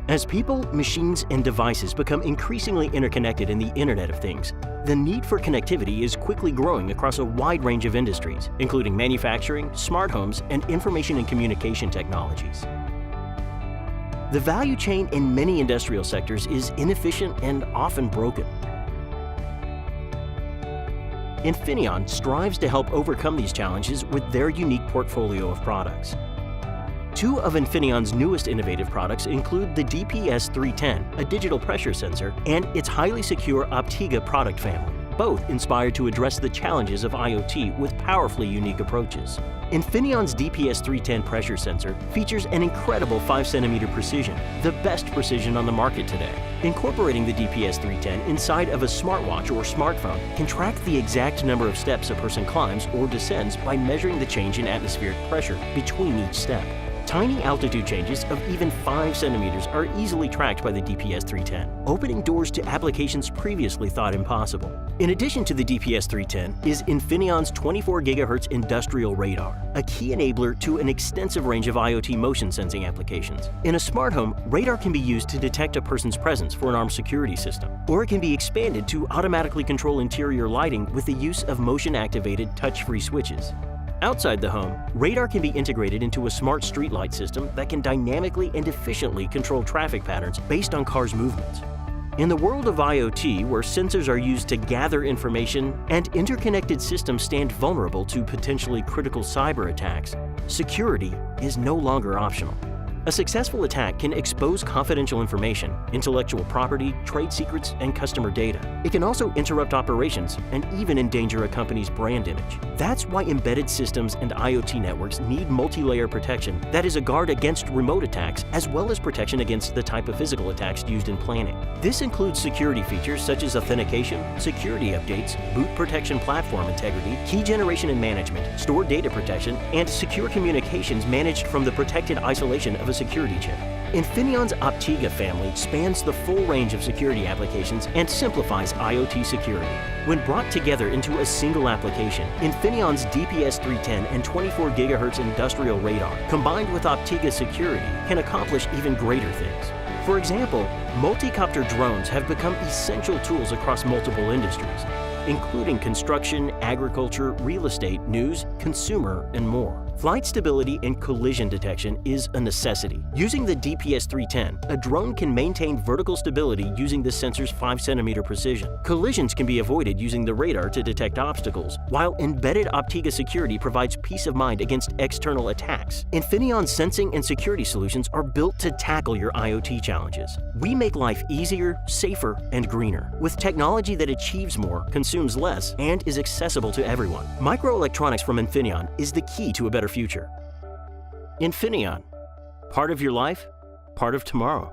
As people, machines, and devices become increasingly interconnected in the Internet of Things, the need for connectivity is quickly growing across a wide range of industries, including manufacturing, smart homes, and information and communication technologies. The value chain in many industrial sectors is inefficient and often broken. Infineon strives to help overcome these challenges with their unique portfolio of products. Two of Infineon's newest innovative products include the DPS-310, a digital pressure sensor, and its highly secure Optiga product family, both inspired to address the challenges of IoT with powerfully unique approaches. Infineon's DPS-310 pressure sensor features an incredible 5cm precision, the best precision on the market today. Incorporating the DPS-310 inside of a smartwatch or smartphone can track the exact number of steps a person climbs or descends by measuring the change in atmospheric pressure between each step. Tiny altitude changes of even 5 centimeters are easily tracked by the DPS-310, opening doors to applications previously thought impossible. In addition to the DPS-310 is Infineon's 24 GHz industrial radar, a key enabler to an extensive range of IoT motion sensing applications. In a smart home, radar can be used to detect a person's presence for an armed security system, or it can be expanded to automatically control interior lighting with the use of motion-activated touch-free switches. Outside the home, radar can be integrated into a smart streetlight system that can dynamically and efficiently control traffic patterns based on cars' movements. In the world of IoT, where sensors are used to gather information and interconnected systems stand vulnerable to potentially critical cyber attacks, security is no longer optional. A successful attack can expose confidential information, intellectual property, trade secrets, and customer data. It can also interrupt operations and even endanger a company's brand image. That's why embedded systems and IoT networks need multi-layer protection that is a guard against remote attacks as well as protection against the type of physical attacks used in planning. This includes security features such as authentication, security updates, boot protection platform integrity, key generation and management, stored data protection, and secure communications managed from the protected isolation of a security chip. Infineon's Optiga family spans the full range of security applications and simplifies IoT security. When brought together into a single application, Infineon's DPS-310 and 24 GHz industrial radar, combined with Optiga security, can accomplish even greater things. For example, multi-copter drones have become essential tools across multiple industries, including construction, agriculture, real estate, news, consumer, and more. Flight stability and collision detection is a necessity. Using the DPS-310, a drone can maintain vertical stability using the sensor's 5cm precision. Collisions can be avoided using the radar to detect obstacles, while embedded Optiga security provides peace of mind against external attacks. Infineon's sensing and security solutions are built to tackle your IoT challenges. We make life easier, safer, and greener, with technology that achieves more, consumes less, and is accessible to everyone. Microelectronics from Infineon is the key to a better future. Infineon, part of your life, part of tomorrow.